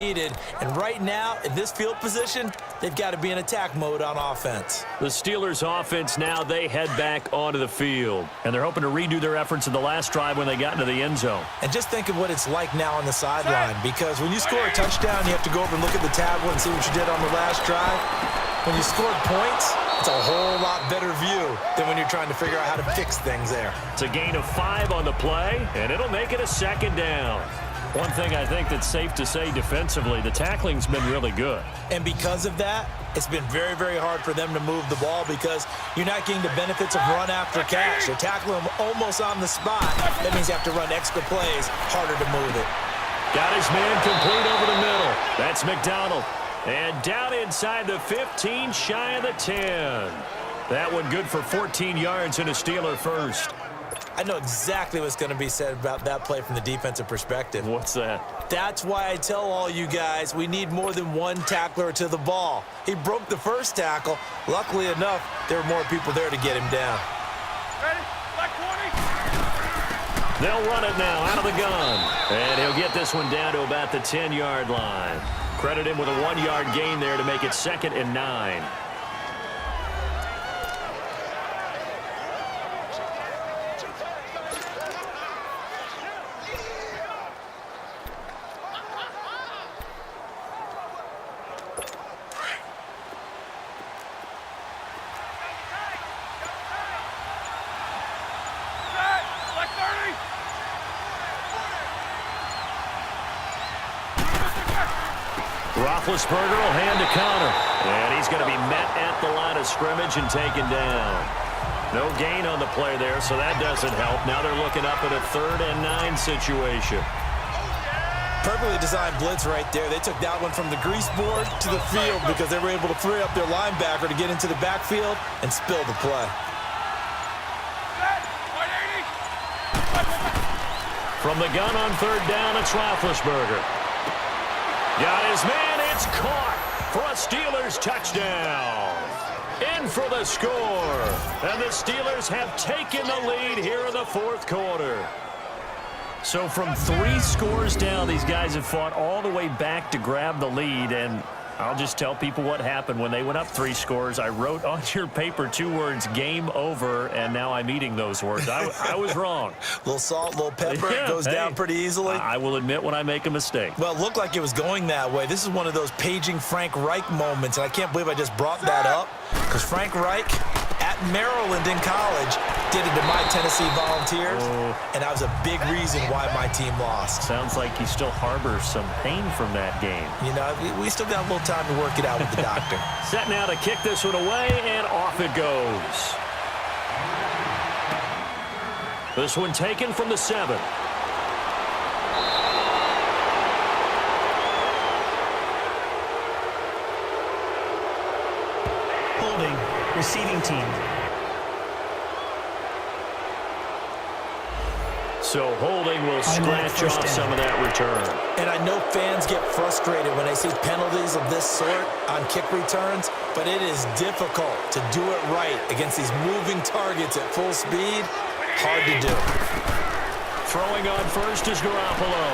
needed, and right now, in this field position, they've got to be in attack mode on offense. The Steelers' offense now, they head back onto the field, and they're hoping to redo their efforts in the last drive when they got into the end zone. And just think of what it's like now on the sideline, because when you score a touchdown, you have to go over and look at the tablet and see what you did on the last drive. When you scored points, it's a whole lot better view than when you're trying to figure out how to fix things there. It's a gain of 5 on the play, and it'll make it a second down. One thing I think that's safe to say defensively, the tackling's been really good. And because of that, it's been very, very hard for them to move the ball because you're not getting the benefits of run after catch. They're tackling them almost on the spot. That means you have to run extra plays, harder to move it. Got his man complete over the middle. That's McDonald. And down inside the 15, shy of the 10. That one good for 14 yards and a Steeler first. I know exactly what's going to be said about that play from the defensive perspective. What's that? That's why I tell all you guys we need more than one tackler to the ball. He broke the first tackle. Luckily enough, there were more people there to get him down. Ready? Black 20. They'll run it now out of the gun. And he'll get this one down to about the 10-yard line. Credit him with a 1-yard gain there to make it 2nd and 9. Roethlisberger will hand to Connor. And he's going to be met at the line of scrimmage and taken down. No gain on the play there, so that doesn't help. Now they're looking up at a 3rd and 9 situation. Perfectly designed blitz right there. They took that one from the grease board to the field because they were able to free up their linebacker to get into the backfield and spill the play. From the gun on 3rd down, it's Roethlisberger. Got his man, it's caught for a Steelers touchdown. In for the score. And the Steelers have taken the lead here in the 4th quarter. So from 3 scores down, these guys have fought all the way back to grab the lead. And I'll just tell people what happened when they went up 3 scores. I wrote on your paper 2 words, game over, and now I'm eating those words. I was wrong. A little salt, a little pepper, Yeah, it goes down pretty easily. I will admit when I make a mistake. Well, it looked like it was going that way. This is one of those paging Frank Reich moments, and I can't believe I just brought that up because Frank Reich at Maryland in college did it to my Tennessee Volunteers, and that was a big reason why my team lost. Sounds like he still harbors some pain from that game. You know, we still got a little time to work it out with the doctor. Set now to kick this one away, and off it goes. This one taken from the 7. Holding, receiving team. So holding will scratch off some of that return. And I know fans get frustrated when they see penalties of this sort on kick returns, but it is difficult to do it right against these moving targets at full speed. Hard to do. Throwing on first is Garoppolo.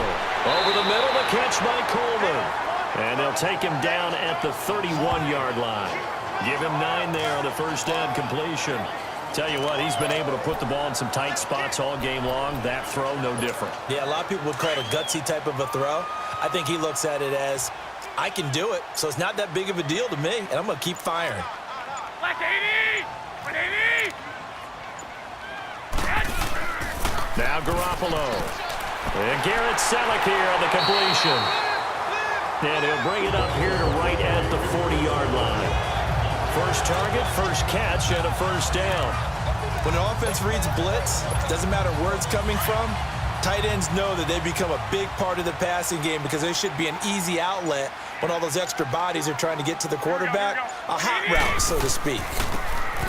Over the middle, the catch by Coleman. And they'll take him down at the 31-yard line. Give him 9 there on the first down completion. Tell you what, he's been able to put the ball in some tight spots all game long. That throw, no different. Yeah, a lot of people would call it a gutsy type of a throw. I think he looks at it as, I can do it, so it's not that big of a deal to me, and I'm going to keep firing. Black 80! 180! Now Garoppolo. And Garrett Selleck here on the completion. And he'll bring it up here to right at the 40-yard line. First target, first catch, and a first down. When an offense reads blitz, doesn't matter where it's coming from, tight ends know that they become a big part of the passing game because there should be an easy outlet when all those extra bodies are trying to get to the quarterback. A hot route, so to speak.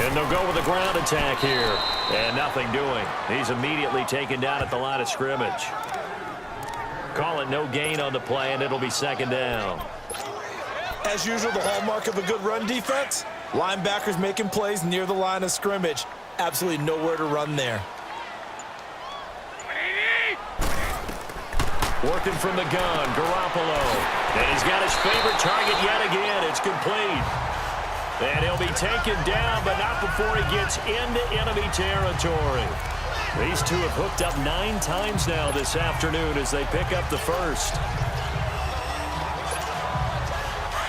And they'll go with a ground attack here. And nothing doing. He's immediately taken down at the line of scrimmage. Call it no gain on the play, and it'll be 2nd down. As usual, the hallmark of a good run defense, linebackers making plays near the line of scrimmage. Absolutely nowhere to run there. Working from the gun, Garoppolo. And he's got his favorite target yet again. It's complete. And he'll be taken down, but not before he gets into enemy territory. These two have hooked up 9 times now this afternoon as they pick up the first.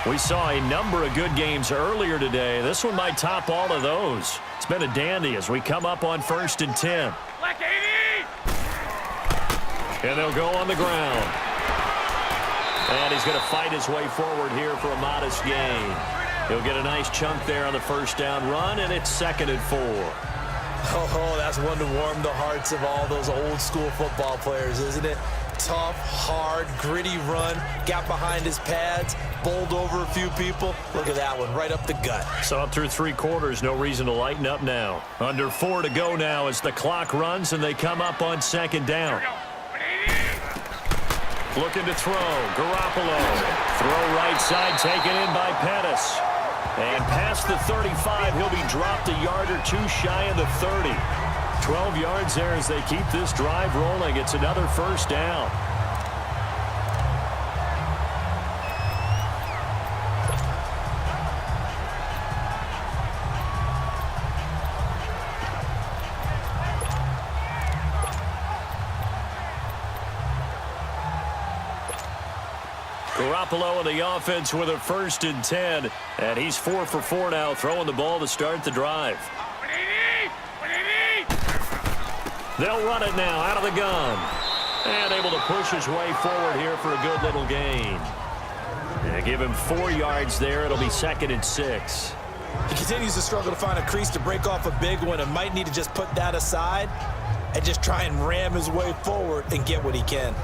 We saw a number of good games earlier today. This one might top all of those. It's been a dandy as we come up on 1st and 10. Black 80! And they'll go on the ground. And he's going to fight his way forward here for a modest gain. He'll get a nice chunk there on the first down run, and it's 2nd and 4. Oh, that's one to warm the hearts of all those old school football players, isn't it? Tough, hard, gritty run, got behind his pads, bowled over a few people. Look at that one, right up the gut. So up through 3 quarters, no reason to lighten up now. Under 4 to go now as the clock runs and they come up on 2nd down. Looking to throw, Garoppolo. Throw right side, taken in by Pettis. And past the 35, he'll be dropped a yard or 2 shy of the 30. 12 yards there as they keep this drive rolling. It's another first down. Garoppolo and the offense with a 1st and 10. And he's 4 for 4 now, throwing the ball to start the drive. 180! 180! They'll run it now out of the gun. And able to push his way forward here for a good little gain. And give him 4 yards there. It'll be 2nd and 6. He continues to struggle to find a crease to break off a big one and might need to just put that aside and just try and ram his way forward and get what he can.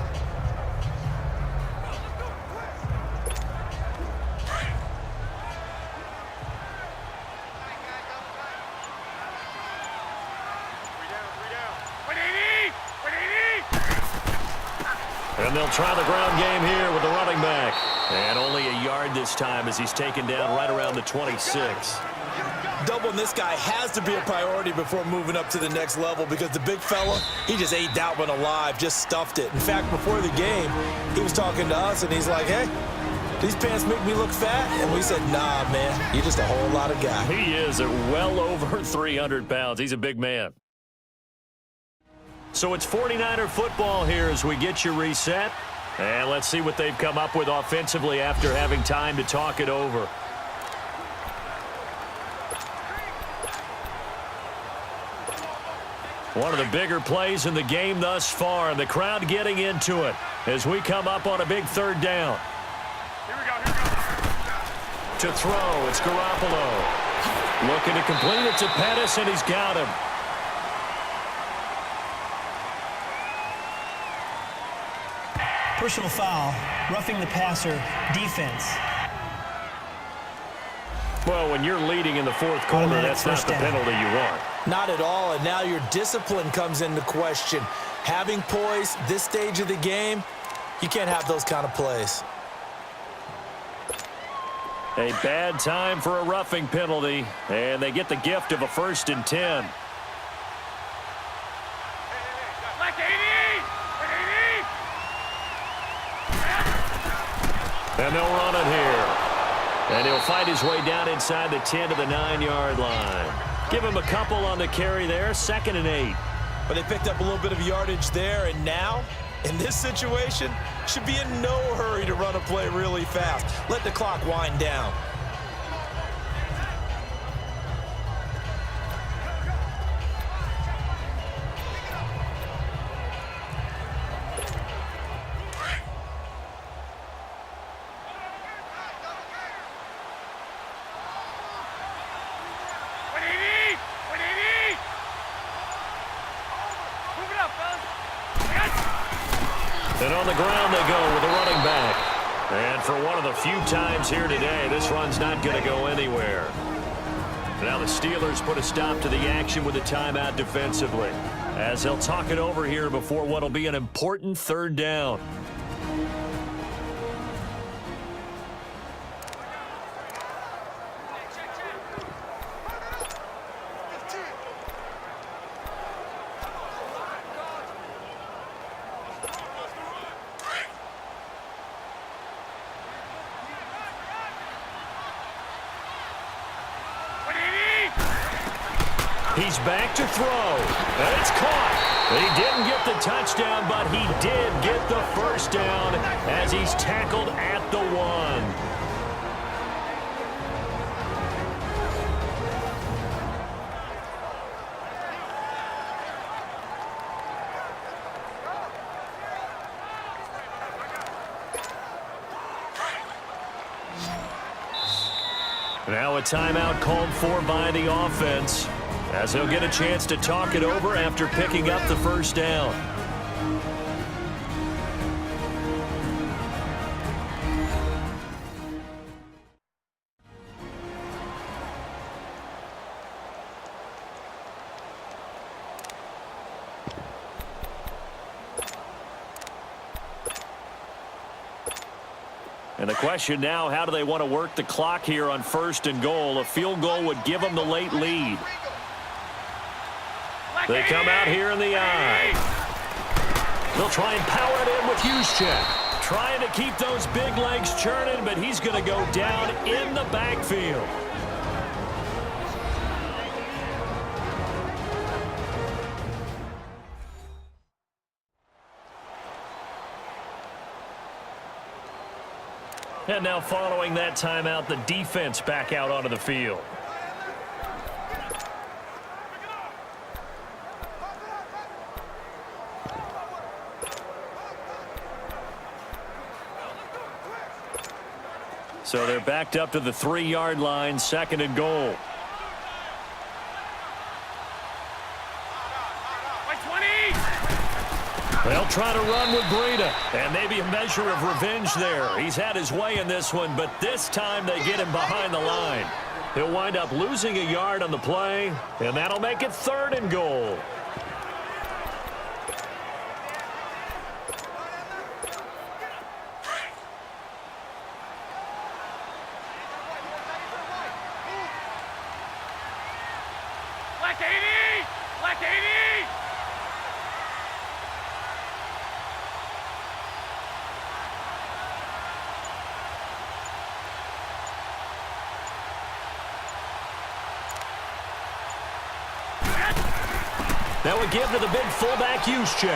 And they'll try the ground game here with the running back. And only a yard this time as he's taken down right around the 26. Doubling this guy has to be a priority before moving up to the next level because the big fella, he just ate that one alive, just stuffed it. In fact, before the game, he was talking to us, and he's like, hey, these pants make me look fat? And we said, nah, man, you're just a whole lot of guy. He is at well over 300 pounds. He's a big man. So it's 49er football here as we get you reset. And let's see what they've come up with offensively after having time to talk it over. One of the bigger plays in the game thus far, and the crowd getting into it as we come up on a big 3rd down. Here we go, here we go. To throw, it's Garoppolo. Looking to complete it to Pettis, and he's got him. Personal foul, roughing the passer, defense. Well, when you're leading in the 4th quarter, that's not the penalty you want. Not at all, and now your discipline comes into question. Having poise this stage of the game, you can't have those kind of plays. A bad time for a roughing penalty, and they get the gift of a 1st and 10. Black 80! 180! And they'll run it here. And he'll fight his way down inside the 10 to the 9-yard line. Give him a couple on the carry there, 2nd and 8. But they picked up a little bit of yardage there, and now, in this situation, should be in no hurry to run a play really fast. Let the clock wind down. And on the ground they go with the running back. And for one of the few times here today, this run's not going to go anywhere. Now the Steelers put a stop to the action with a timeout defensively, as they'll talk it over here before what will be an important 3rd down. He's back to throw, and it's caught. He didn't get the touchdown, but he did get the first down as he's tackled at the 1. Now a timeout called for by the offense, as he'll get a chance to talk it over after picking up the first down. And the question now, how do they want to work the clock here on 1st and goal? A field goal would give them the late lead. They come out here in the eye. They'll try and power it in with Juszczyk. Trying to keep those big legs churning, but he's going to go down in the backfield. And now following that timeout, the defense back out onto the field. So they're backed up to the 3-yard line, 2nd and goal. They'll try to run with Breida, and maybe a measure of revenge there. He's had his way in this one, but this time they get him behind the line. He'll wind up losing a yard on the play, and that'll make it 3rd and goal. Black 80! Black 80! That would give to the big fullback Juszczyk.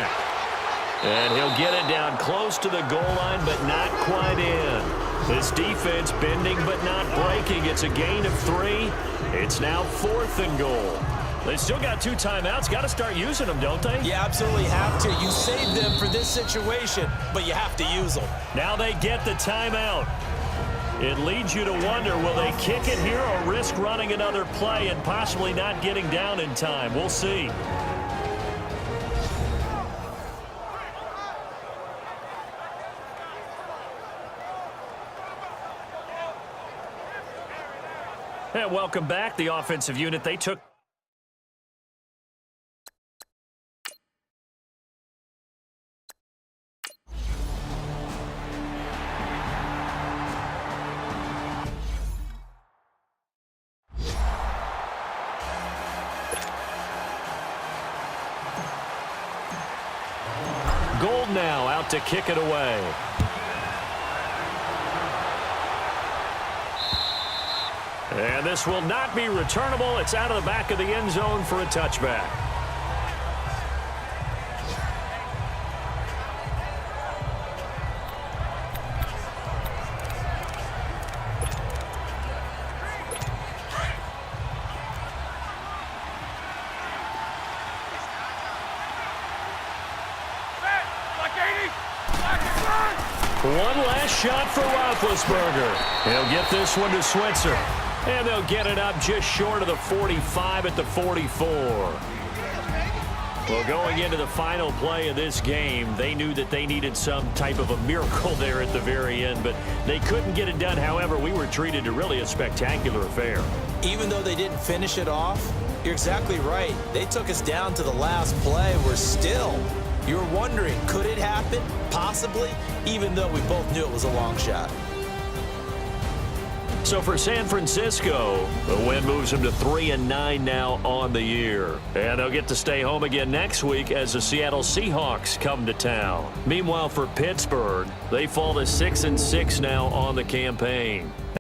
And he'll get it down close to the goal line, but not quite in. This defense bending but not breaking. It's a gain of 3. It's now 4th and goal. They still got 2 timeouts. Got to start using them, don't they? You absolutely have to. You saved them for this situation, but you have to use them. Now they get the timeout. It leads you to wonder, will they kick it here or risk running another play and possibly not getting down in time? We'll see. And welcome back. The offensive unit, they took Gold now out to kick it away. And this will not be returnable. It's out of the back of the end zone for a touchback. One last shot for Roethlisberger. He'll get this one to Switzer. And they'll get it up just short of the 45 at the 44. Well, going into the final play of this game, they knew that they needed some type of a miracle there at the very end, but they couldn't get it done. However, we were treated to really a spectacular affair. Even though they didn't finish it off, you're exactly right. They took us down to the last play. We're still, you're wondering, could it happen? Possibly, even though we both knew it was a long shot. So for San Francisco, the win moves them to 3-9 now on the year. And they'll get to stay home again next week as the Seattle Seahawks come to town. Meanwhile, for Pittsburgh, they fall to 6-6 now on the campaign.